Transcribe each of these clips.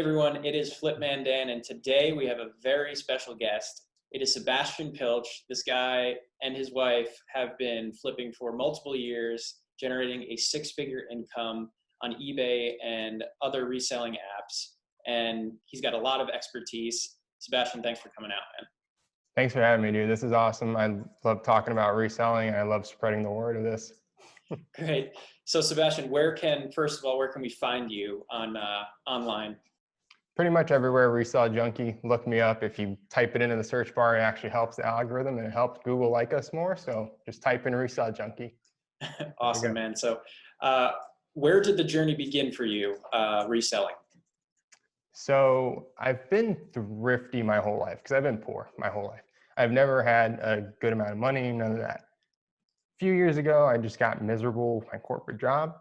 everyone, it is Flipman Dan, and today we have a very special guest. It is Sebastian Pilch. This guy and his wife have been flipping for multiple years, generating a six-figure income on eBay and other reselling apps, and he's got a lot of expertise. Sebastian, thanks for coming out, man. Thanks for having me, dude. This is awesome. I love talking about reselling. I love spreading the word of this. Great. So Sebastian, first of all, where can we find you on online? Pretty much everywhere, Resell Junkie. Look me up. If you type it into the search bar, it actually helps the algorithm and it helps Google like us more. So just type in Resell Junkie. Awesome, man. So where did the journey begin for you reselling? So I've been thrifty my whole life because I've been poor my whole life. I've never had a good amount of money, none of that. A few years ago, I just got miserable with my corporate job.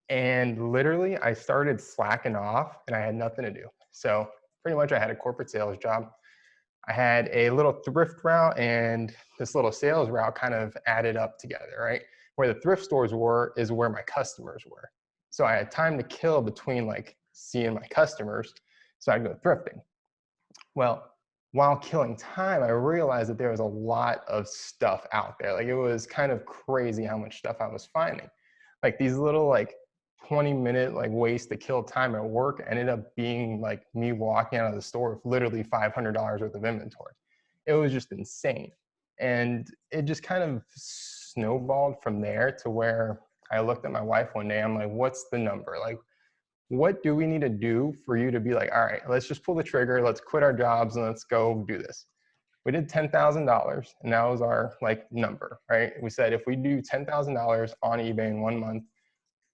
And literally, I started slacking off and I had nothing to do. So pretty much I had a corporate sales job. I had a little thrift route and this little sales route kind of added up together, right? Where the thrift stores were is where my customers were. So I had time to kill between like seeing my customers. So I'd go thrifting. Well, while killing time, I realized that there was a lot of stuff out there. Like it was kind of crazy how much stuff I was finding. Like these little like 20-minute like ways to kill time at work ended up being like me walking out of the store with literally $500 worth of inventory. It was just insane. And it just kind of snowballed from there to where I looked at my wife one day. I'm like, what's the number? Like, what do we need to do for you to be like, all right, let's just pull the trigger. Let's quit our jobs and let's go do this. We did $10,000 and that was our like number, right? We said, if we do $10,000 on eBay in 1 month,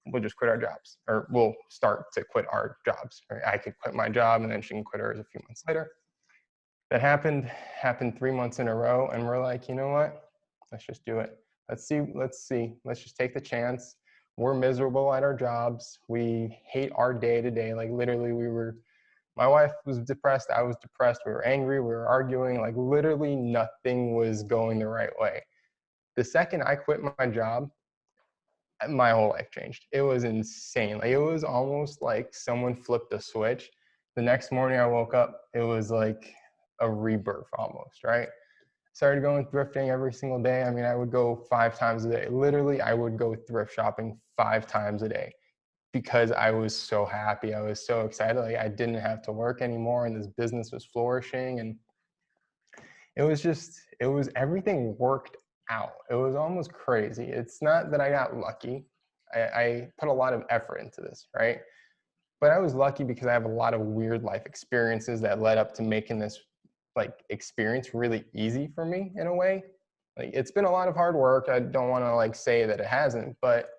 we'll just quit our jobs, or we'll start to quit our jobs. Right? I could quit my job and then she can quit hers a few months later. That happened 3 months in a row. And we're like, you know what? Let's just do it. Let's see. Let's just take the chance. We're miserable at our jobs. We hate our day to day. Like literally my wife was depressed. I was depressed. We were angry. We were arguing. Like literally nothing was going the right way. The second I quit my job, my whole life changed. It was insane. Like it was almost like someone flipped a switch. The next morning I woke up, it was like a rebirth almost, right? Started going thrifting every single day. I mean, I would go 5 times a day. Literally, I would go thrift shopping 5 times a day because I was so happy. I was so excited. Like I didn't have to work anymore and this business was flourishing. And everything worked out. It was almost crazy. It's not that I got lucky. I put a lot of effort into this, right? But I was lucky because I have a lot of weird life experiences that led up to making this like experience really easy for me in a way. Like it's been a lot of hard work. I don't want to like say that it hasn't, but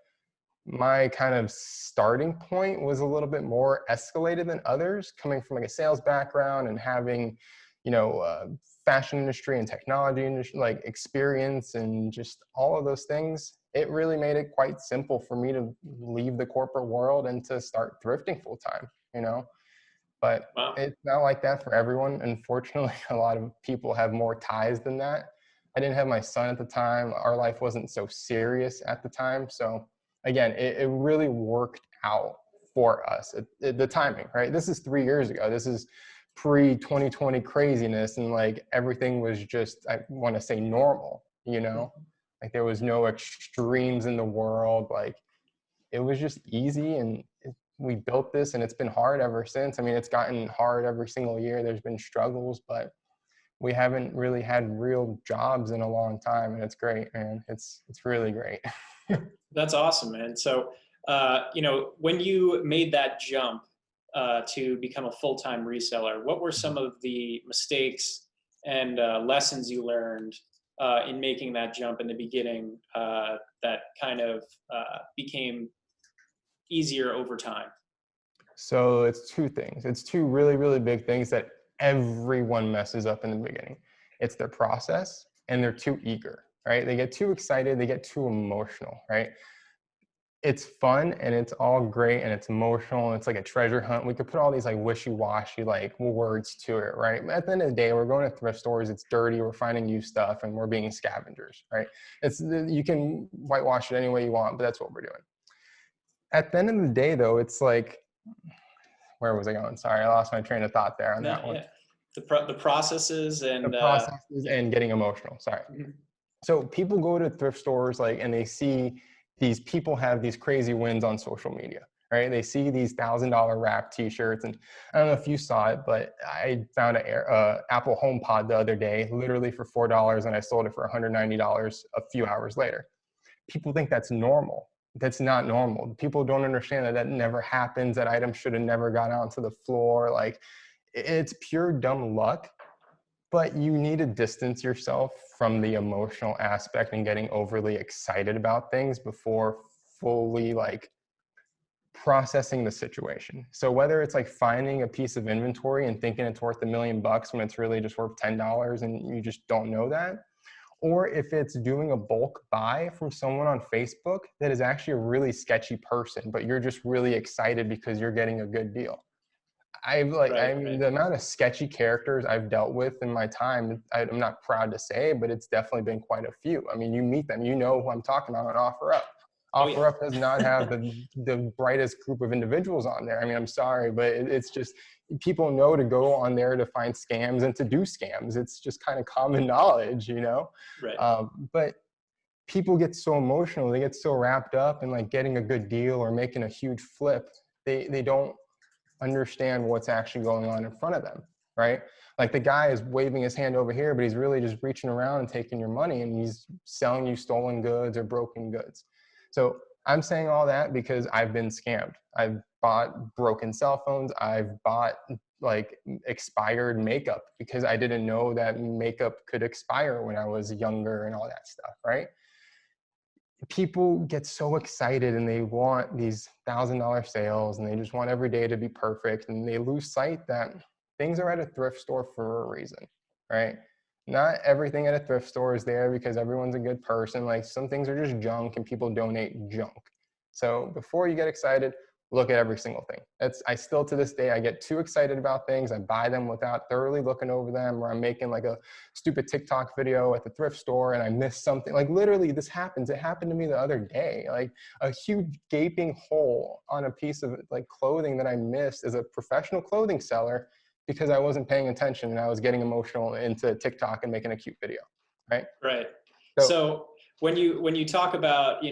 my kind of starting point was a little bit more escalated than others, coming from like a sales background and having, fashion industry and technology industry, like experience and just all of those things. It really made it quite simple for me to leave the corporate world and to start thrifting full time, But wow. It's not like that for everyone. Unfortunately, a lot of people have more ties than that. I didn't have my son at the time. Our life wasn't so serious at the time. So again, it really worked out for us. The timing, right? This is 3 years ago. This is pre-2020 craziness. And like everything was just, I want to say normal, Like there was no extremes in the world. Like it was just easy and we built this and it's been hard ever since. I mean, it's gotten hard every single year. There's been struggles, but we haven't really had real jobs in a long time. And it's great, man. It's really great. That's awesome, man. So, when you made that jump to become a full-time reseller, what were some of the mistakes and lessons you learned in making that jump in the beginning that kind of became easier over time? So it's 2 things. It's 2 really, really big things that everyone messes up in the beginning. It's their process and they're too eager, right? They get too excited, they get too emotional, right? It's fun and it's all great and it's emotional and it's like a treasure hunt. We could put all these like wishy-washy like words to it, right? But at the end of the day, we're going to thrift stores, it's dirty, we're finding new stuff and we're being scavengers, right? You can whitewash it any way you want, but that's what we're doing. At the end of the day though, it's like, where was I going? Sorry, I lost my train of thought there on No, that one. yeah. The processes The and processes yeah. and getting emotional. Sorry. Mhm. So people go to thrift stores like, and they see these people have these crazy wins on social media, right? They see these $1,000 wrap T-shirts, and I don't know if you saw it, but I found an Apple HomePod the other day, literally for $4, and I sold it for $190 a few hours later. People think that's normal. That's not normal. People don't understand that that never happens. That item should have never got onto the floor. Like, it's pure dumb luck. But you need to distance yourself from the emotional aspect and getting overly excited about things before fully like processing the situation. So whether it's like finding a piece of inventory and thinking it's worth $1 million when it's really just worth $10 and you just don't know that, or if it's doing a bulk buy from someone on Facebook that is actually a really sketchy person, but you're just really excited because you're getting a good deal. Right, I mean, right. the amount of sketchy characters I've dealt with in my time, I'm not proud to say, but it's definitely been quite a few. I mean, you meet them, you know who I'm talking about on OfferUp. Oh yeah. OfferUp does not have the brightest group of individuals on there. I mean, I'm sorry, but it's just, people know to go on there to find scams and to do scams. It's just kind of common knowledge, you know? Right. But people get so emotional, they get so wrapped up in like getting a good deal or making a huge flip. They don't understand what's actually going on in front of them, right? Like the guy is waving his hand over here, but he's really just reaching around and taking your money, and he's selling you stolen goods or broken goods. So I'm saying all that because I've been scammed. I've bought broken cell phones. I've bought like expired makeup because I didn't know that makeup could expire when I was younger and all that stuff, right? People get so excited and they want these $1,000 sales and they just want every day to be perfect, and they lose sight that things are at a thrift store for a reason, right? Not everything at a thrift store is there because everyone's a good person. Like, some things are just junk and people donate junk. So before you get excited, look at every single thing. I still, to this day, I get too excited about things. I buy them without thoroughly looking over them, or I'm making like a stupid TikTok video at the thrift store and I miss something. Like, literally, this happens. It happened to me the other day. Like, a huge gaping hole on a piece of like clothing that I missed as a professional clothing seller because I wasn't paying attention and I was getting emotional into TikTok and making a cute video, right? Right. So, So when you talk about,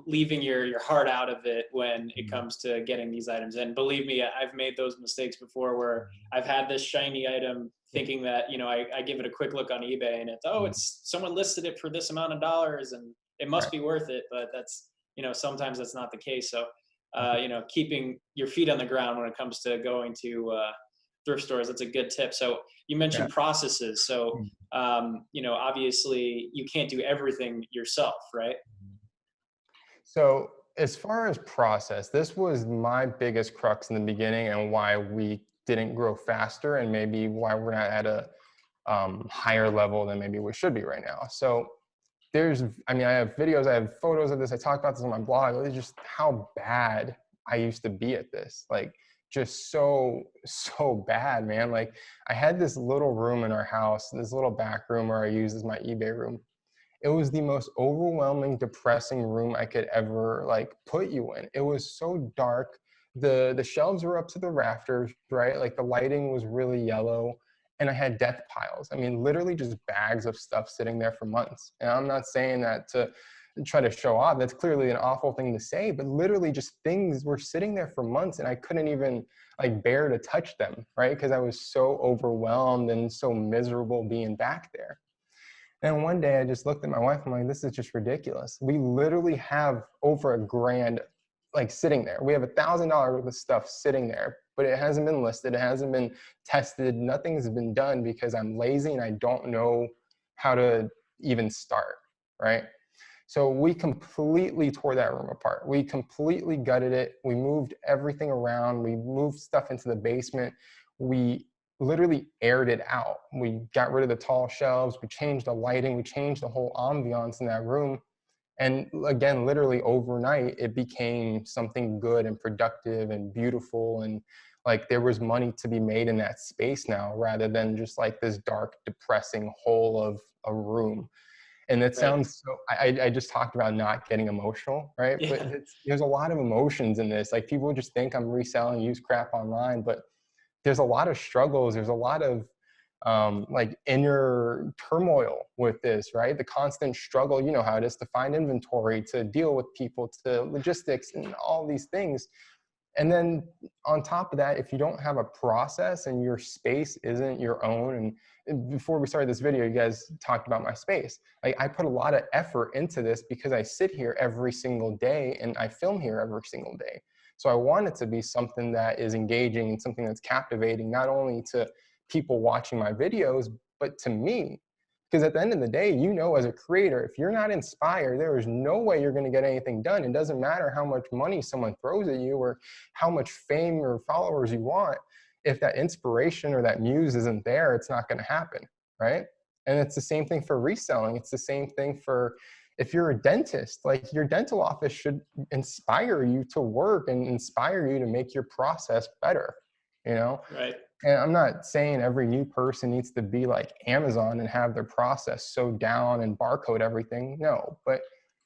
leaving your heart out of it when it comes to getting these items, and believe me, I've made those mistakes before where I've had this shiny item thinking that, I give it a quick look on eBay and it's someone listed it for this amount of dollars and it must right. be worth it, but that's, sometimes that's not the case. So keeping your feet on the ground when it comes to going to thrift stores, that's a good tip. So you Yeah. mentioned processes. So obviously you can't do everything yourself, right? So as far as process, this was my biggest crux in the beginning and why we didn't grow faster and maybe why we're not at a higher level than maybe we should be right now. So I have videos, I have photos of this. I talk about this on my blog. It's just how bad I used to be at this. Like, just so bad, man. Like, I had this little room in our house, this little back room where I use as my eBay room. It was the most overwhelming, depressing room I could ever like put you in. It was so dark. The shelves were up to the rafters, right? Like, the lighting was really yellow, and I had death piles. I mean, literally just bags of stuff sitting there for months. And I'm not saying that to try to show off. That's clearly an awful thing to say, but literally just things were sitting there for months and I couldn't even like bear to touch them, right? Because I was so overwhelmed and so miserable being back there. And one day I just looked at my wife. I'm like, this is just ridiculous. We literally have over $1,000 like sitting there. We have $1,000 worth of stuff sitting there, but it hasn't been listed. It hasn't been tested. Nothing's been done because I'm lazy and I don't know how to even start, right? So we completely tore that room apart. We completely gutted it. We moved everything around. We moved stuff into the basement. We literally aired it out. We got rid of the tall shelves. We changed the lighting. We changed the whole ambiance in that room. And again, literally overnight, it became something good and productive and beautiful. And like, there was money to be made in that space now, rather than just like this dark, depressing hole of a room. And it Right. sounds so, I just talked about not getting emotional, right? But Yeah. there's a lot of emotions in this. Like people just think I'm reselling used crap online, but there's a lot of struggles. There's a lot of like inner turmoil with this, right? The constant struggle, you know how it is to find inventory, to deal with people, to logistics and all these things. And then on top of that, if you don't have a process and your space isn't your own, and before we started this video, you guys talked about my space. Like I put a lot of effort into this because I sit here every single day and I film here every single day. So I want it to be something that is engaging and something that's captivating, not only to people watching my videos, but to me. Because at the end of the day, you know, as a creator, if you're not inspired, there is no way you're going to get anything done. It doesn't matter how much money someone throws at you or how much fame or followers you want. If that inspiration or that muse isn't there, it's not going to happen, right? And it's the same thing for reselling. It's the same thing for if you're a dentist, like your dental office should inspire you to work and inspire you to make your process better, you know? Right. And I'm not saying every new person needs to be like Amazon and have their process so down and barcode everything. No, but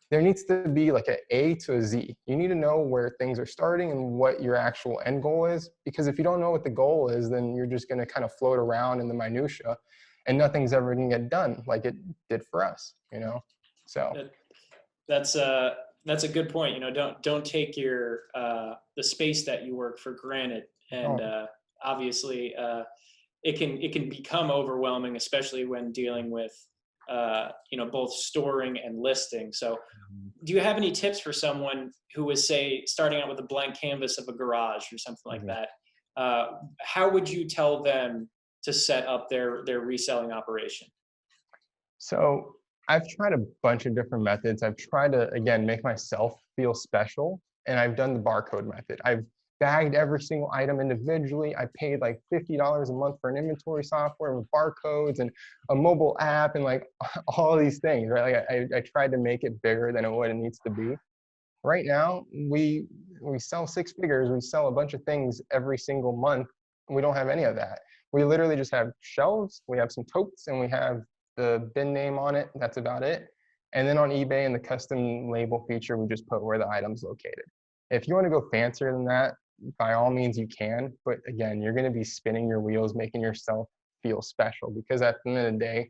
there needs to be like an A to a Z. You need to know where things are starting and what your actual end goal is. Because if you don't know what the goal is, then you're just going to kind of float around in the minutia and nothing's ever going to get done like it did for us, you know? So, That, that's a good point. You know, don't take your the space that you work for granted. And oh, obviously, it can become overwhelming, especially when dealing with you know, both storing and listing. So, do you have any tips for someone who is, say, starting out with a blank canvas of a garage or something like mhm. that? How would you tell them to set up their reselling operation? So I've tried a bunch of different methods. I've tried to, again, make myself feel special, and I've done the barcode method. I've bagged every single item individually. I paid like $50 a month for an inventory software with barcodes and a mobile app and like all these things, right? Like I tried to make it bigger than what it needs to be. Right now, we sell six figures. We sell a bunch of things every single month. We don't have any of that. We literally just have shelves. We have some totes, and we have the bin name on it. That's about it. And then on eBay and the custom label feature, we just put where the item's located. If you want to go fancier than that, by all means you can. But again, you're going to be spinning your wheels, making yourself feel special because at the end of the day,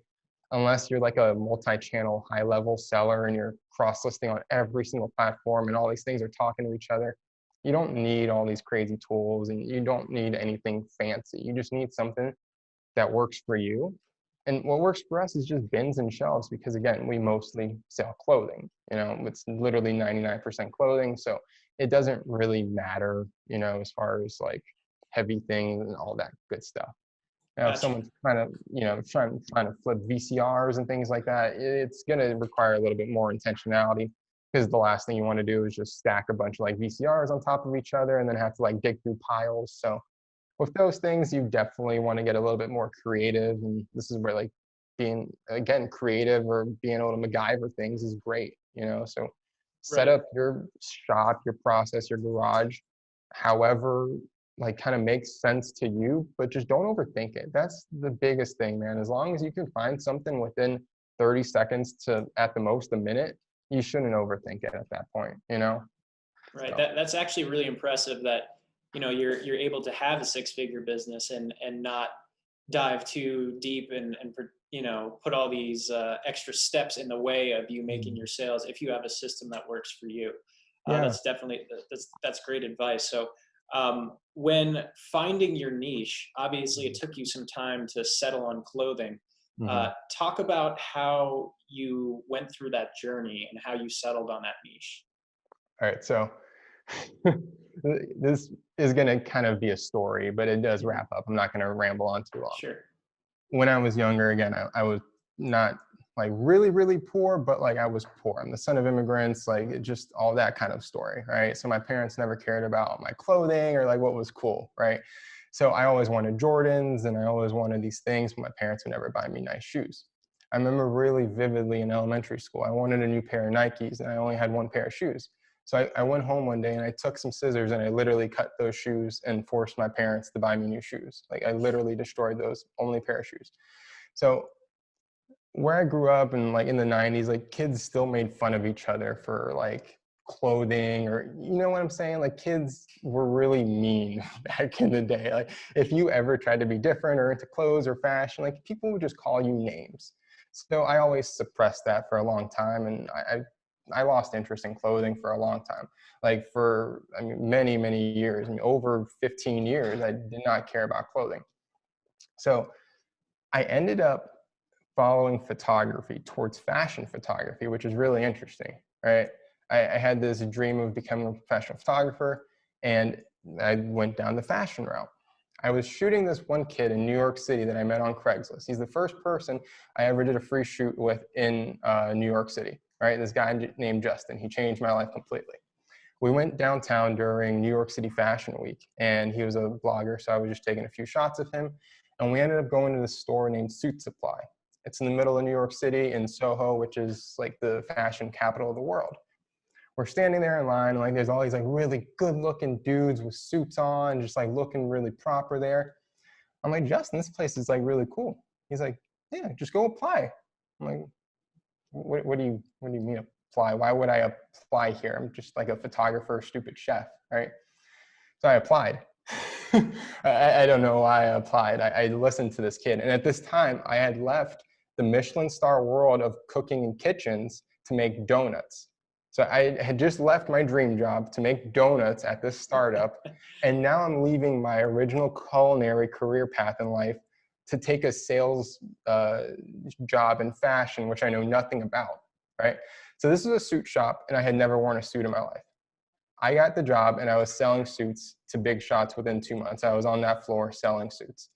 unless you're like a multi-channel high-level seller and you're cross-listing on every single platform and all these things are talking to each other, you don't need all these crazy tools and you don't need anything fancy. You just need something that works for you. And what works for us is just bins and shelves because again, we mostly sell clothing. You know, it's literally 99% clothing. So it doesn't really matter, you know, as far as like heavy things and all that good stuff. Now, if Gotcha. someone's trying to, you know, trying to flip VCRs and things like that, it's going to require a little bit more intentionality because the last thing you want to do is just stack a bunch of like VCRs on top of each other and then have to like dig through piles. So with those things, you definitely want to get a little bit more creative. And this is where like being, again, creative or being able to MacGyver things is great, you know? So set Right. up your shop, your process, your garage, however, like kind of makes sense to you, but just don't overthink it. That's the biggest thing, man. As long as you can find something within 30 seconds to at the most a minute, you shouldn't overthink it at that point, you know? Right. So That's actually really impressive that, you know, you're able to have a six-figure business and not dive too deep and you know, put all these extra steps in the way of you making mhm. your sales if you have a system that works for you. Yeah. That's definitely that's great advice. So when finding your niche, obviously it took you some time to settle on clothing. Mhm. Talk about how you went through that journey and how you settled on that niche. All right. So this is going to kind of be a story, but it does Mhm. wrap up. I'm not going to ramble on too long. Sure. When I was younger, again, I was not like really, really poor, but like I was poor. I'm the son of immigrants, like it just all that kind of story, right? So my parents never cared about my clothing or like what was cool, right? So I always wanted Jordans and I always wanted these things, but my parents would never buy me nice shoes. I remember really vividly in elementary school, I wanted a new pair of Nikes and I only had one pair of shoes. So I went home one day and I took some scissors and I literally cut those shoes and forced my parents to buy me new shoes. Like I literally destroyed those only pair of shoes. So where I grew up and like in the 90s, like kids still made fun of each other for like clothing, or you know what I'm saying? Like kids were really mean back in the day. Like if you ever tried to be different or into clothes or fashion, like people would just call you names. So I always suppressed that for a long time, and I lost interest in clothing for a long time. Like for, I mean, many, many years, I mean, over 15 years, I did not care about clothing. So I ended up following photography towards fashion photography, which is really interesting, right? I had this dream of becoming a professional photographer, and I went down the fashion route. I was shooting this one kid in New York City that I met on Craigslist. He's the first person I ever did a free shoot with in New York City, right? This guy named Justin. He changed my life completely. We went downtown during New York City Fashion Week, and he was a blogger, so I was just taking a few shots of him. And we ended up going to this store named Suit Supply. It's in the middle of New York City in Soho, which is like the fashion capital of the world. We're standing there in line, and like there's all these like really good-looking dudes with suits on, just like looking really proper there. I'm like, Justin, this place is like really cool. He's like, yeah, just go apply. I'm like, what do you mean apply? Why would I apply here? I'm just like a photographer, stupid chef, right? So I applied. I don't know why I applied. I listened to this kid, and at this time, I had left the Michelin star world of cooking in kitchens to make donuts. So I had just left my dream job to make donuts at this startup, and now I'm leaving my original culinary career path in life to take a sales job in fashion, which I know nothing about, right? So this is a suit shop, and I had never worn a suit in my life. I got the job, and I was selling suits to big shots within 2 months. I was on that floor selling suits.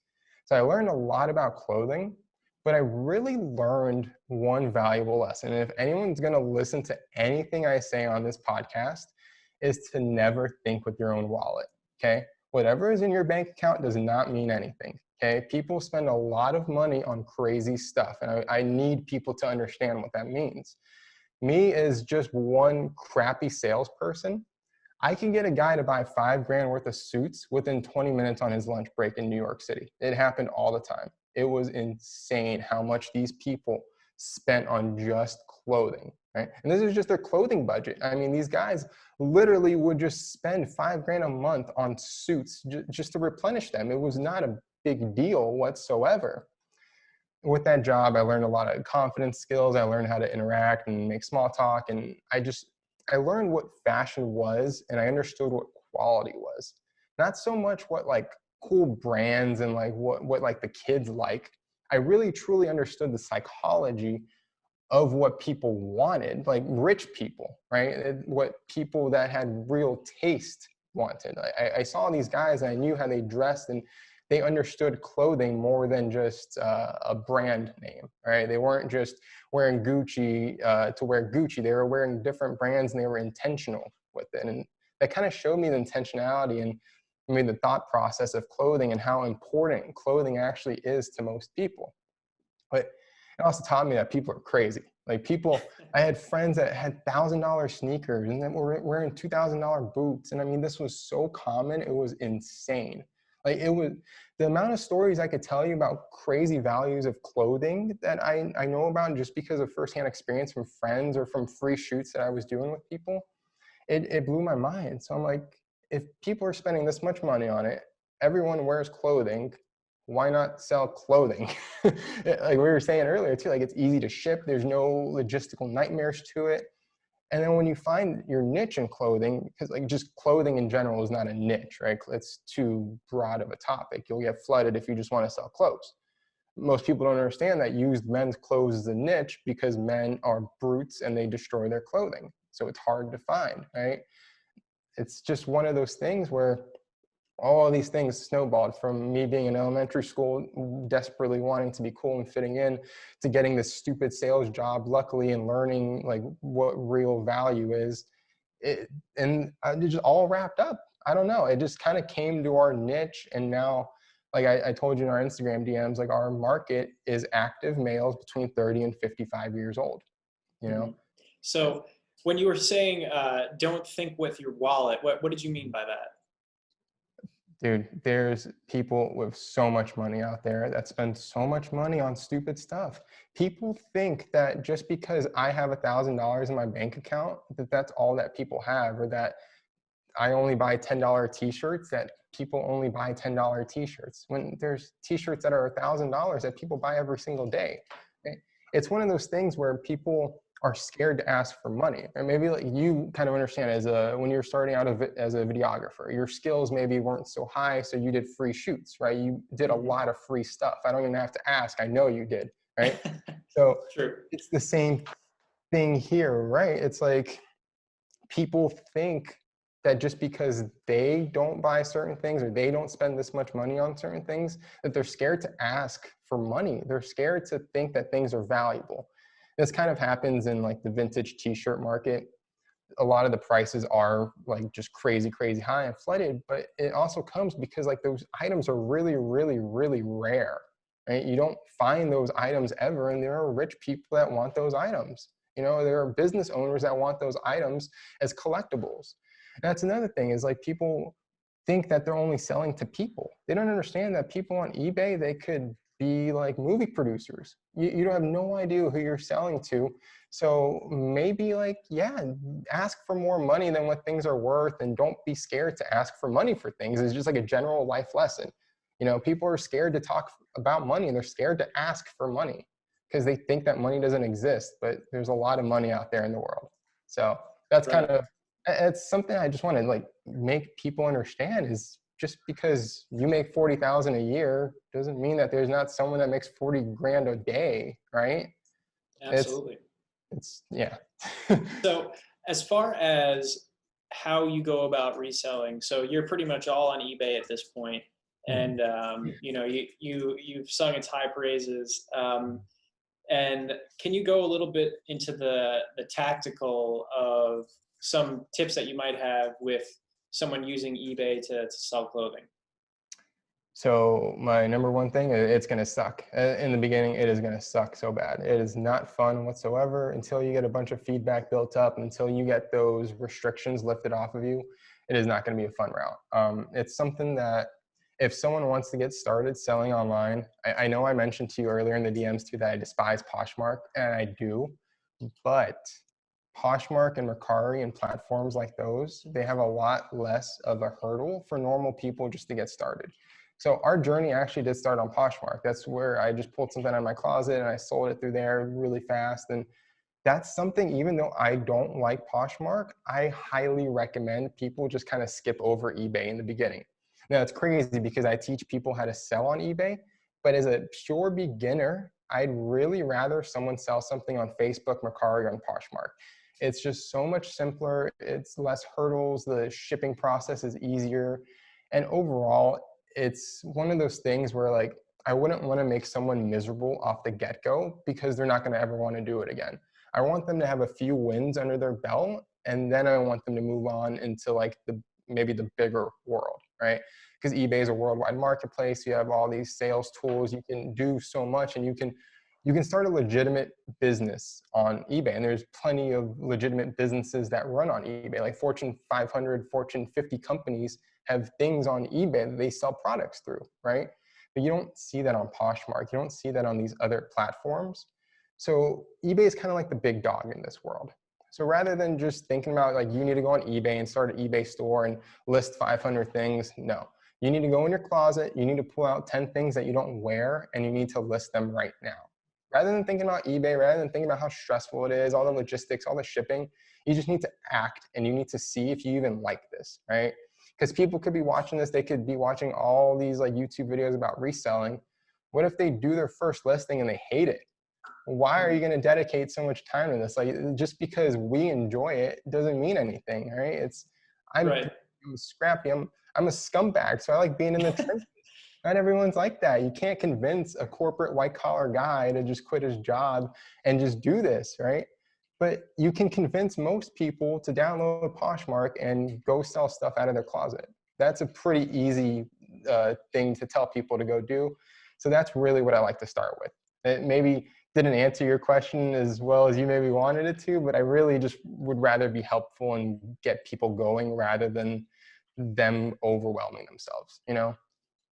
So I learned a lot about clothing, but I really learned one valuable lesson. And if anyone's going to listen to anything I say on this podcast, is to never think with your own wallet. Okay. Whatever is in your bank account does not mean anything. Okay. People spend a lot of money on crazy stuff, and I need people to understand what that means. Me as just one crappy salesperson, I can get a guy to buy $5,000 worth of suits within 20 minutes on his lunch break in New York City. It happened all the time. It was insane how much these people spent on just clothing, right? And this is just their clothing budget. I mean, these guys literally would just spend $5,000 a month on suits just to replenish them. It was not a big deal whatsoever. With that job, I learned a lot of confidence skills. I learned how to interact and make small talk. And I learned what fashion was, and I understood what quality was. Not so much what like cool brands and like what like the kids like. I really truly understood the psychology of what people wanted, like rich people, right? What people that had real taste wanted. I saw these guys, and I knew how they dressed, and they understood clothing more than just a brand name, right? They weren't just wearing Gucci to wear Gucci. They were wearing different brands, and they were intentional with it. And that kind of showed me the intentionality and maybe the thought process of clothing and how important clothing actually is to most people. But it also taught me that people are crazy. Like people, I had friends that had $1,000 sneakers and then were wearing $2,000 boots. And I mean, this was so common. It was insane. Like it was the amount of stories I could tell you about crazy values of clothing that I know about just because of firsthand experience from friends or from free shoots that I was doing with people. It blew my mind. So I'm like, if people are spending this much money on it, everyone wears clothing, why not sell clothing? Like we were saying earlier too, like it's easy to ship. There's no logistical nightmares to it. And then when you find your niche in clothing, because like just clothing in general is not a niche, right? It's too broad of a topic. You'll get flooded if you just want to sell clothes. Most people don't understand that used men's clothes is a niche because men are brutes and they destroy their clothing. So it's hard to find, right? It's just one of those things where all of these things snowballed from me being in elementary school, desperately wanting to be cool and fitting in, to getting this stupid sales job, luckily, and learning like what real value is. And it just all wrapped up. I don't know. It just kind of came to our niche. And now, like I told you in our Instagram DMs, like our market is active males between 30 and 55 years old, you know? So when you were saying don't think with your wallet, what did you mean by that? Dude, there's people with so much money out there that spend so much money on stupid stuff. People think that just because I have $1,000 in my bank account, that that's all that people have, or that I only buy $10 t-shirts, that people only buy $10 t-shirts, when there's t-shirts that are $1,000 that people buy every single day. Okay? It's one of those things where people are scared to ask for money. And maybe like you kind of understand when you're starting out as a videographer, your skills maybe weren't so high, so you did free shoots, right? You did a lot of free stuff. I don't even have to ask, I know you did, right? So True. it's the same thing here, right? It's like people think that just because they don't buy certain things or they don't spend this much money on certain things, that they're scared to ask for money. They're scared to think that things are valuable. This kind of happens in like the vintage t-shirt market. A lot of the prices are like just crazy, crazy high and flooded, but it also comes because like those items are really, really, really rare, right? You don't find those items ever, and there are rich people that want those items. You know, there are business owners that want those items as collectibles. And that's another thing is like people think that they're only selling to people. They don't understand that people on eBay, they could be like movie producers. You don't have no idea who you're selling to. So maybe like, yeah, ask for more money than what things are worth, and don't be scared to ask for money for things. It's just like a general life lesson. You know, people are scared to talk about money, and they're scared to ask for money because they think that money doesn't exist, but there's a lot of money out there in the world. So that's kind Right. of, it's something I just want to like make people understand is just because you make 40,000 a year doesn't mean that there's not someone that makes 40 grand a day, right? It's, Absolutely. yeah. So as far as how you go about reselling, so you're pretty much all on eBay at this point, and you know you've sung its high praises. And can you go a little bit into the tactical of some tips that you might have with someone using eBay to sell clothing? So my number one thing, it's going to suck. In the beginning, it is going to suck so bad. It is not fun whatsoever until you get a bunch of feedback built up, until you get those restrictions lifted off of you. It is not going to be a fun route. It's something that if someone wants to get started selling online, I know I mentioned to you earlier in the DMs too that I despise Poshmark, and I do, but Poshmark and Mercari and platforms like those, they have a lot less of a hurdle for normal people just to get started. So our journey actually did start on Poshmark. That's where I just pulled something out of my closet and I sold it through there really fast. And that's something, even though I don't like Poshmark, I highly recommend people just kind of skip over eBay in the beginning. Now it's crazy because I teach people how to sell on eBay, but as a pure beginner, I'd really rather someone sell something on Facebook, Mercari, or on Poshmark. It's just so much simpler. It's less hurdles. The shipping process is easier. And overall, it's one of those things where like, I wouldn't want to make someone miserable off the get-go because they're not going to ever want to do it again. I want them to have a few wins under their belt, and then I want them to move on into like maybe the bigger world, right? Because eBay is a worldwide marketplace. You have all these sales tools. You can do so much, and you can start a legitimate business on eBay. And there's plenty of legitimate businesses that run on eBay, like Fortune 500, Fortune 50 companies have things on eBay that they sell products through, right? But you don't see that on Poshmark. You don't see that on these other platforms. So eBay is kind of like the big dog in this world. So rather than just thinking about like you need to go on eBay and start an eBay store and list 500 things, no. You need to go in your closet, you need to pull out 10 things that you don't wear, and you need to list them right now. Rather than thinking about eBay, rather than thinking about how stressful it is, all the logistics, all the shipping, you just need to act, and you need to see if you even like this, right? Because people could be watching this, they could be watching all these like YouTube videos about reselling. What if they do their first listing and they hate it? Why are you going to dedicate so much time to this? Like, just because we enjoy it doesn't mean anything, right? I'm Right. scrappy. I'm a scumbag, so I like being in the trenches. Not everyone's like that. You can't convince a corporate white collar guy to just quit his job and just do this, right? But you can convince most people to download Poshmark and go sell stuff out of their closet. That's a pretty easy thing to tell people to go do. So that's really what I like to start with. It maybe didn't answer your question as well as you maybe wanted it to, but I really just would rather be helpful and get people going rather than them overwhelming themselves, you know?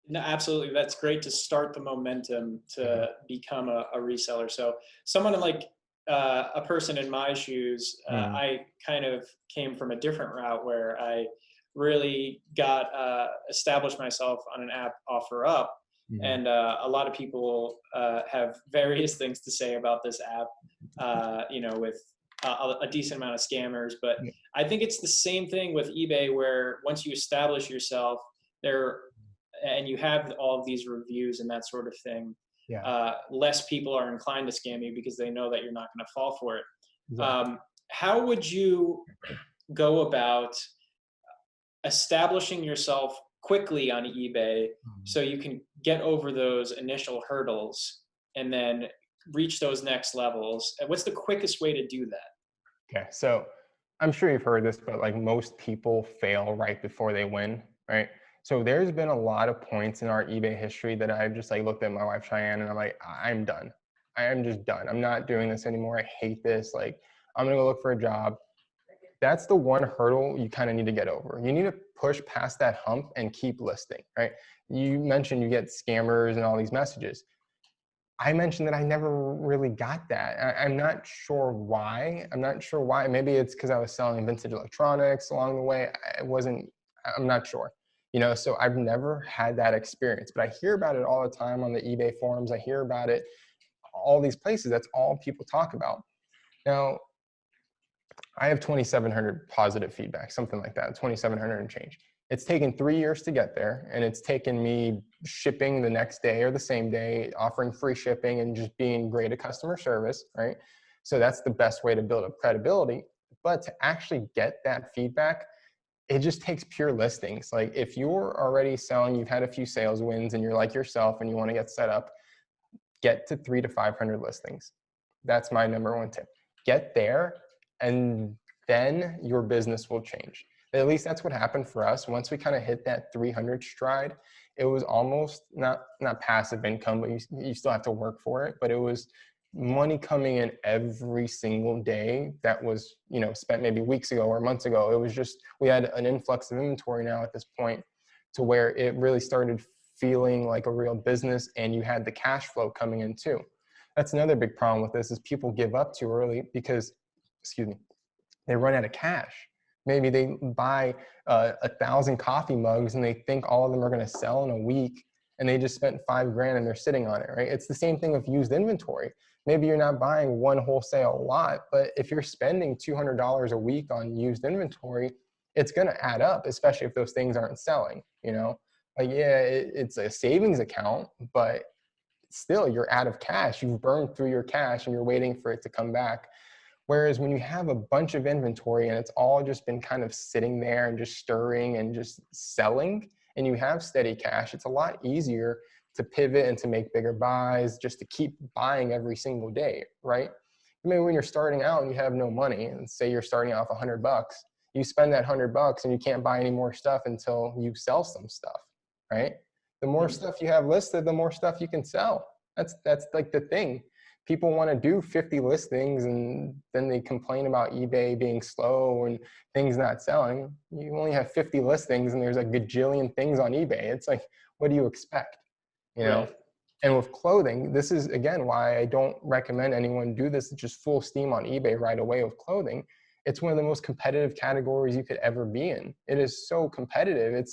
No, absolutely. That's great to start the momentum Mhm. to become a reseller. So someone like a person in my shoes, Mhm. I kind of came from a different route where I really got established myself on an app, OfferUp, Mhm. and a lot of people have various things to say about this app. With a decent amount of scammers, but Yeah. I think it's the same thing with eBay, where once you establish yourself, there and you have all of these reviews and that sort of thing, Yeah. less people are inclined to scam you because they know that you're not going to fall for it. Exactly. How would you go about establishing yourself quickly on eBay Mhm. so you can get over those initial hurdles and then reach those next levels? And what's the quickest way to do that? Okay. So I'm sure you've heard this, but like most people fail right before they win, right? So there's been a lot of points in our eBay history that I've just like looked at my wife Cheyenne and I'm like, I'm done. I am just done. I'm not doing this anymore. I hate this. Like, I'm gonna go look for a job. That's the one hurdle you kind of need to get over. You need to push past that hump and keep listing, right? You mentioned you get scammers and all these messages. I mentioned that I never really got that. I'm not sure why. I'm not sure why. Maybe it's because I was selling vintage electronics along the way. I wasn't, I'm not sure. You know, so I've never had that experience, but I hear about it all the time on the eBay forums. I hear about it all these places. That's all people talk about. Now, I have 2,700 positive feedback, something like that, 2,700 and change. It's taken 3 years to get there, and it's taken me shipping the next day or the same day, offering free shipping, and just being great at customer service, right? So that's the best way to build up credibility. But to actually get that feedback, it just takes pure listings. Like if you're already selling, you've had a few sales wins, and you're like yourself, and you want to get set up, get to 300 to 500 listings. That's my number one tip. Get there, and then your business will change. At least that's what happened for us. Once we kind of hit that 300 stride, it was almost not passive income, but you still have to work for it. But it was money coming in every single day that was spent maybe weeks ago or months ago. It was just we had an influx of inventory now at this point to where it really started feeling like a real business, and you had the cash flow coming in too. That's another big problem with this is people give up too early because, excuse me, they run out of cash. Maybe they buy 1,000 coffee mugs and they think all of them are going to sell in a week, and they just spent $5,000 and they're sitting on it, right? It's the same thing with used inventory. Maybe you're not buying one wholesale lot, but if you're spending $200 a week on used inventory, it's going to add up, especially if those things aren't selling, you know? Like, yeah, it's a savings account, but still you're out of cash. You've burned through your cash and you're waiting for it to come back. Whereas when you have a bunch of inventory and it's all just been kind of sitting there and just stirring and just selling, and you have steady cash, it's a lot easier to pivot and to make bigger buys, just to keep buying every single day, right? Maybe when you're starting out and you have no money, and say you're starting off $100, you spend that $100 and you can't buy any more stuff until you sell some stuff, right? The more Mhm. stuff you have listed, the more stuff you can sell. That's like the thing. People want to do 50 listings and then they complain about eBay being slow and things not selling. You only have 50 listings and there's a gajillion things on eBay. It's like, what do you expect? You know? Right. And with clothing, this is again why I don't recommend anyone do this just full steam on eBay right away with clothing. It's one of the most competitive categories you could ever be in. It is so competitive.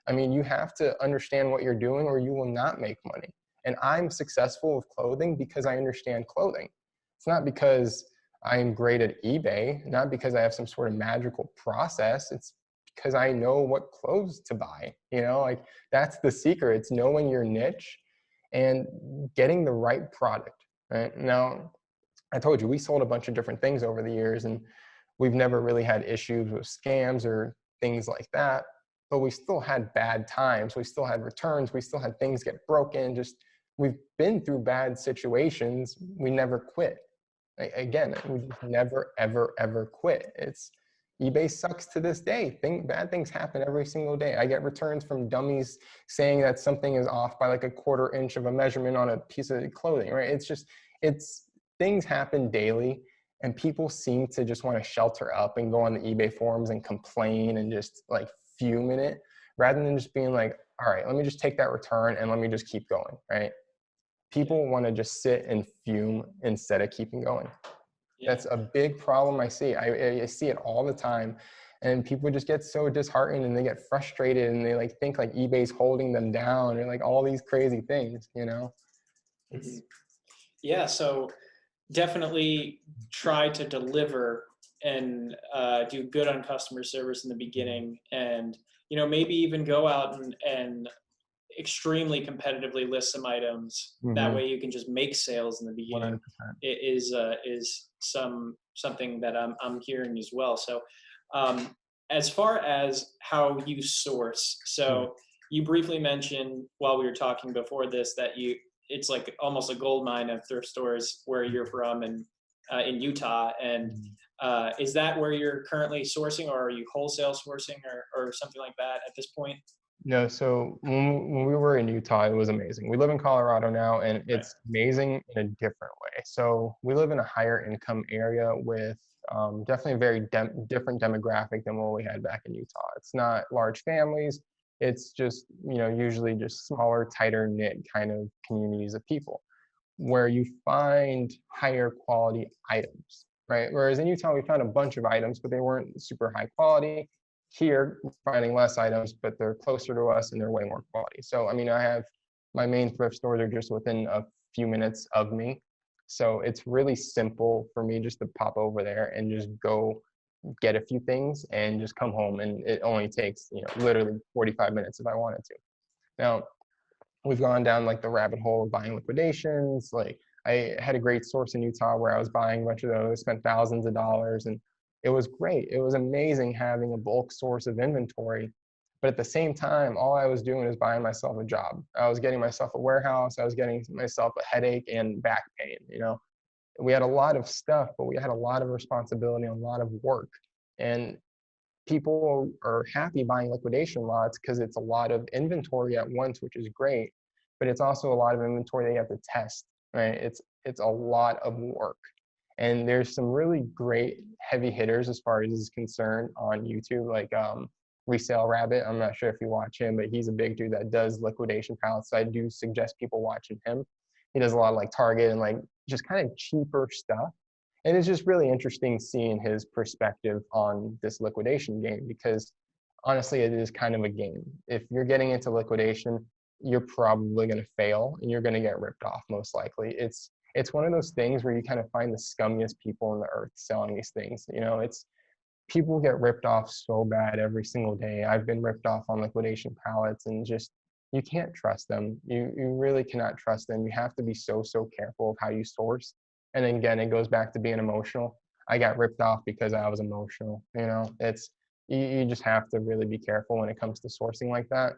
I mean, you have to understand what you're doing or you will not make money. And I'm successful with clothing because I understand clothing. It's not because I'm great at eBay, not because I have some sort of magical process. It's because I know what clothes to buy. Like that's the secret. It's knowing your niche and getting the right product. Right now, I told you we sold a bunch of different things over the years, and we've never really had issues with scams or things like that. But we still had bad times. We still had returns. We still had things get broken. Just we've been through bad situations. We never quit. Again, we just never, ever, ever quit. It's eBay sucks to this day. Bad things happen every single day. I get returns from dummies saying that something is off by like a quarter inch of a measurement on a piece of clothing, right? It's things happen daily, and people seem to just want to shelter up and go on the eBay forums and complain and just like fume in it, rather than just being like, all right, let me just take that return and let me just keep going, right? People want to just sit and fume instead of keeping going. Yeah. That's a big problem I see. I see it all the time. And people just get so disheartened and they get frustrated and they like think like eBay's holding them down or like all these crazy things, you know? Mhm. It's Yeah. So definitely try to deliver and do good on customer service in the beginning, and maybe even go out and extremely competitively list some items. That way you can just make sales in the beginning. 100%. It is something that I'm hearing as well. So as far as how you source, so you briefly mentioned while we were talking before this that it's like almost a gold mine of thrift stores where you're from, and in Utah. And is that where you're currently sourcing, or are you wholesale sourcing, or something like that at this point? No, so when we were in Utah, it was amazing. We live in Colorado now, and Right. it's amazing in a different way. So we live in a higher income area with definitely a very different demographic than what we had back in Utah. It's not large families. It's just, usually just smaller, tighter knit kind of communities of people where you find higher quality items, right? Whereas in Utah, we found a bunch of items, but they weren't super high quality. Here, we're finding less items, but they're closer to us and they're way more quality. So, I mean, I have my main thrift stores are just within a few minutes of me. So it's really simple for me just to pop over there and just go get a few things and just come home. And it only takes, literally 45 minutes if I wanted to. Now, we've gone down like the rabbit hole of buying liquidations. Like I had a great source in Utah where I was buying a bunch of those, spent thousands of dollars, and it was great. It was amazing having a bulk source of inventory. But at the same time, all I was doing is buying myself a job. I was getting myself a warehouse. I was getting myself a headache and back pain. We had a lot of stuff, but we had a lot of responsibility and a lot of work. And people are happy buying liquidation lots because it's a lot of inventory at once, which is great, but it's also a lot of inventory that you have to test, right? It's a lot of work. And there's some really great heavy hitters as far as is concerned on YouTube, like Resale Rabbit. I'm not sure if you watch him, but he's a big dude that does liquidation pallets. So I do suggest people watching him. He does a lot of like Target and like just kind of cheaper stuff. And it's just really interesting seeing his perspective on this liquidation game, because honestly, it is kind of a game. If you're getting into liquidation, you're probably going to fail and you're going to get ripped off most likely. It's one of those things where you kind of find the scummiest people on the earth selling these things. It's people get ripped off so bad every single day. I've been ripped off on liquidation pallets, and just you can't trust them. You really cannot trust them. You have to be so careful of how you source. And again, it goes back to being emotional. I got ripped off because I was emotional. It's you just have to really be careful when it comes to sourcing like that.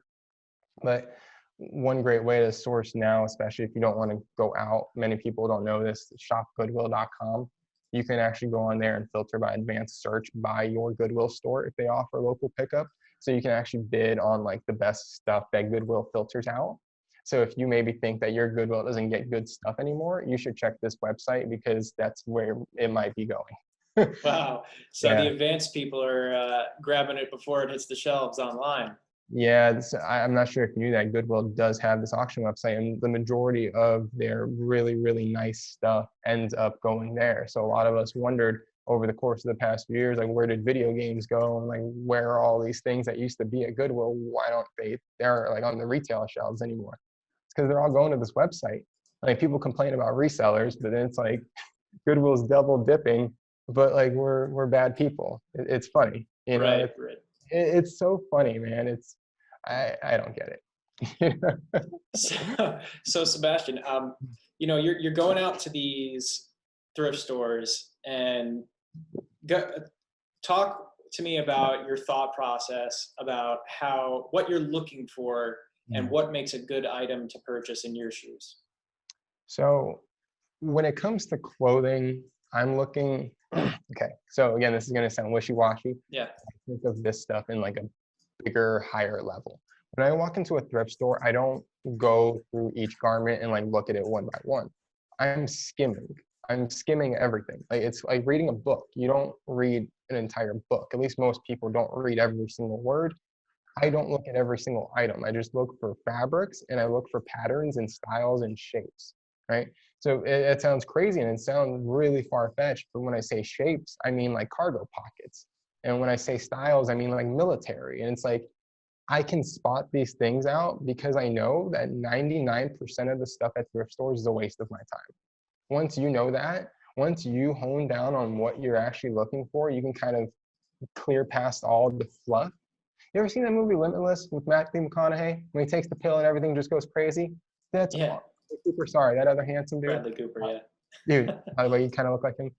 But one great way to source now, especially if you don't want to go out, many people don't know this, shopgoodwill.com. You can actually go on there and filter by advanced search by your Goodwill store if they offer local pickup. So you can actually bid on like the best stuff that Goodwill filters out. So if you maybe think that your Goodwill doesn't get good stuff anymore, you should check this website because that's where it might be going. Wow. So the Yeah. advanced people are grabbing it before it hits the shelves online. Yeah, I'm not sure if you knew that Goodwill does have this auction website, and the majority of their really, really nice stuff ends up going there. So a lot of us wondered over the course of the past few years, like, where did video games go? And like, where are all these things that used to be at Goodwill? Why don't they're like on the retail shelves anymore? It's because they're all going to this website. Like, people complain about resellers, but then it's like Goodwill's double dipping, but like we're bad people. It's funny, Right, right. it's so funny, man. I don't get it. So Sebastian, you're going out to these thrift stores and go, talk to me about your thought process about what you're looking for and what makes a good item to purchase in your shoes. So when it comes to clothing, I'm looking, okay, so again, this is going to sound wishy-washy. Yeah. I think of this stuff in like a bigger, higher level. When I walk into a thrift store, I don't go through each garment and like look at it one by one. I'm skimming. I'm skimming everything. Like, it's like reading a book. You don't read an entire book. At least most people don't read every single word. I don't look at every single item. I just look for fabrics and I look for patterns and styles and shapes, right? So it sounds crazy and it sounds really far-fetched, but when I say shapes, I mean like cargo pockets. And when I say styles, I mean like military. And it's like, I can spot these things out because I know that 99% of the stuff at thrift stores is a waste of my time. Once you know that, once you hone down on what you're actually looking for, you can kind of clear past all the fluff. You ever seen that movie Limitless with Matthew McConaughey when he takes the pill and everything just goes crazy? That's Yeah, Cooper. Sorry, that other handsome dude. Bradley Cooper. Yeah. Dude, by the way, you kind of look like him.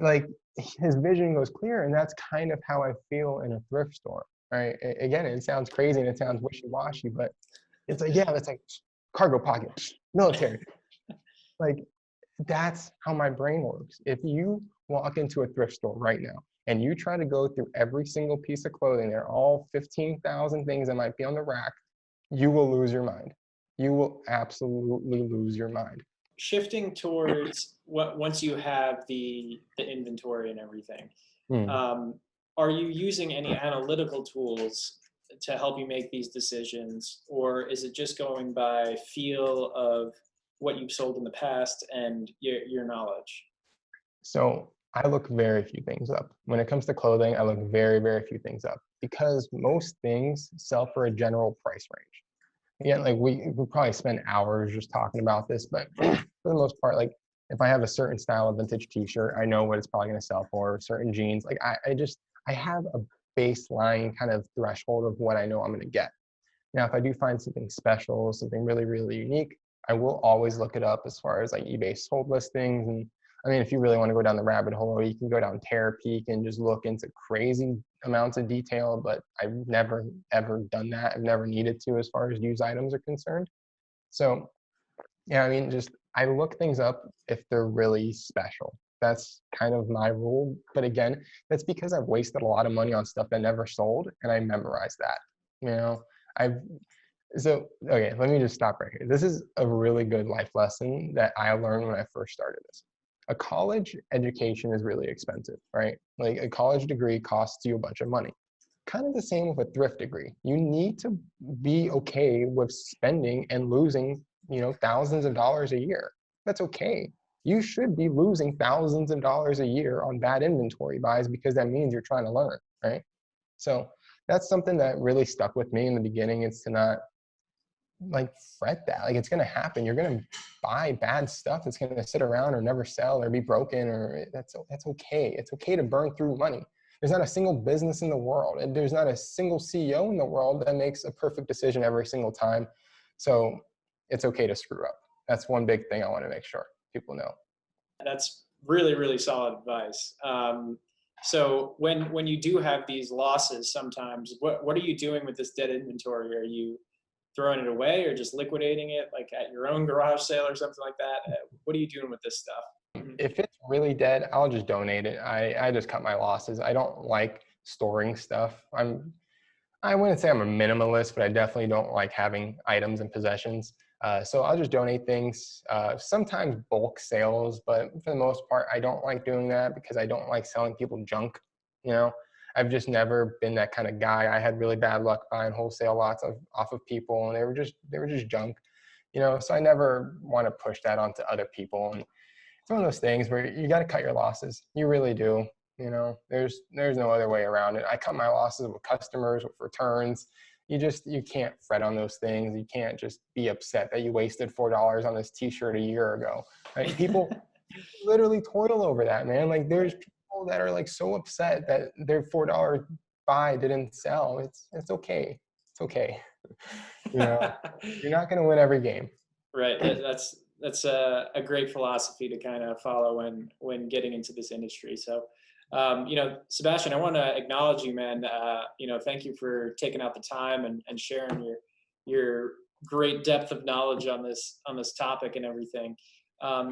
Like his vision goes clear, and that's kind of how I feel in a thrift store. Right? Again, it sounds crazy and it sounds wishy-washy, but it's like, yeah, that's like cargo pocket, military. Like that's how my brain works. If you walk into a thrift store right now and you try to go through every single piece of clothing, they're all 15,000 things that might be on the rack, you will lose your mind. You will absolutely lose your mind. Shifting towards what once you have the inventory and everything, Mm. are you using any analytical tools to help you make these decisions, or is it just going by feel of what you've sold in the past and your knowledge? So I look very few things up. When it comes to clothing, I look very, very few things up because most things sell for a general price range. Again, like we probably spend hours just talking about this, but for the most part, like if I have a certain style of vintage t-shirt, I know what it's probably going to sell for. Certain jeans, like I have a baseline kind of threshold of what I know I'm going to get. Now, if I do find something special, something really, really unique, I will always look it up as far as like eBay sold listings. And I mean, if you really want to go down the rabbit hole, you can go down Terapeak and just look into crazy amounts of detail, but I've never, ever done that. I've never needed to as far as used items are concerned. So, yeah, I mean, just I look things up if they're really special. That's kind of my rule. But again, that's because I've wasted a lot of money on stuff that never sold and I memorized that. You know, I've so okay, let me just stop right here. This is a really good life lesson that I learned when I first started this. A college education is really expensive, right? Like a college degree costs you a bunch of money. Kind of the same with a thrift degree. You need to be okay with spending and losing, thousands of dollars a year. That's okay. You should be losing thousands of dollars a year on bad inventory buys because that means you're trying to learn, right? So that's something that really stuck with me in the beginning, is to not like fret that. Like it's going to happen. You're going to buy bad stuff that's going to sit around or never sell or be broken, or that's okay. It's okay to burn through money. There's not a single business in the world, and there's not a single CEO in the world that makes a perfect decision every single time. So it's okay to screw up. That's one big thing I want to make sure people know. That's really, really solid advice. So when you do have these losses, sometimes what are you doing with this dead inventory? Are you throwing it away or just liquidating it, like at your own garage sale or something like that? What are you doing with this stuff? If it's really dead, I'll just donate it. I just cut my losses. I don't like storing stuff. I wouldn't say I'm a minimalist, but I definitely don't like having items and possessions. So I'll just donate things, sometimes bulk sales, but for the most part, I don't like doing that because I don't like selling people junk. You know, I've just never been that kind of guy. I had really bad luck buying wholesale lots off of people, and they were just junk. So I never want to push that onto other people. And it's one of those things where you got to cut your losses. You really do. There's no other way around it. I cut my losses with customers, with returns. You can't fret on those things. You can't just be upset that you wasted $4 on this t-shirt a year ago. Like people literally toil over that, man. Like there's people that are like so upset that their $4 buy didn't sell. It's okay. It's okay. You're not going to win every game. Right. That's a great philosophy to kind of follow when getting into this industry. So, Sebastian, I want to acknowledge you, man. Thank you for taking out the time and sharing your great depth of knowledge on this topic and everything.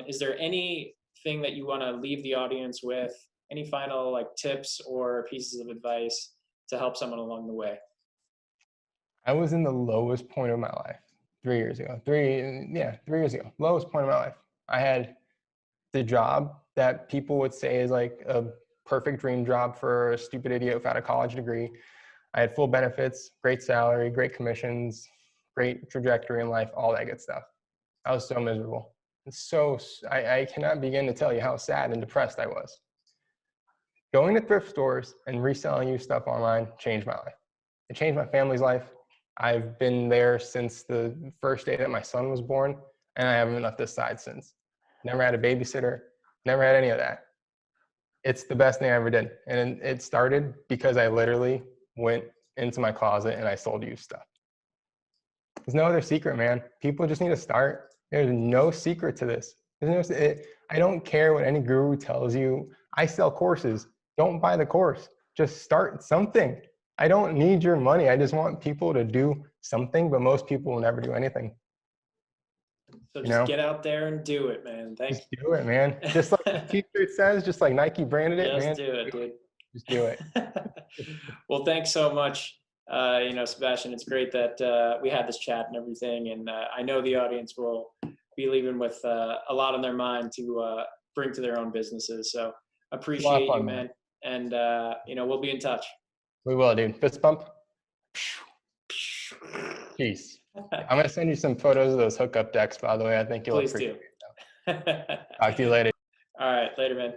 Is there anything that you want to leave the audience with? Any final like tips or pieces of advice to help someone along the way? I was in the lowest point of my life 3 years ago. 3 years ago, lowest point of my life. I had the job that people would say is like a perfect dream job for a stupid idiot without a college degree. I had full benefits, great salary, great commissions, great trajectory in life, all that good stuff. I was so miserable. I cannot begin to tell you how sad and depressed I was. Going to thrift stores and reselling used stuff online changed my life. It changed my family's life. I've been there since the first day that my son was born, and I haven't left this side since. Never had a babysitter, never had any of that. It's the best thing I ever did. And it started because I literally went into my closet and I sold used stuff. There's no other secret, man. People just need to start. There's no secret to this. I don't care what any guru tells you. I sell courses. Don't buy the course. Just start something. I don't need your money. I just want people to do something, but most people will never do anything. So just get out there and do it, man. Just do it, man. Just like the t-shirt says, just like Nike branded it, man. Just do it, dude. Just do it. Well, thanks so much. Sebastian, it's great that we had this chat and everything. And I know the audience will be leaving with a lot on their mind to bring to their own businesses. So appreciate you, man. And, we'll be in touch. We will, dude. Fist bump. Peace. I'm going to send you some photos of those hookup decks, by the way. I think you'll appreciate them. Talk to you later. All right. Later, man.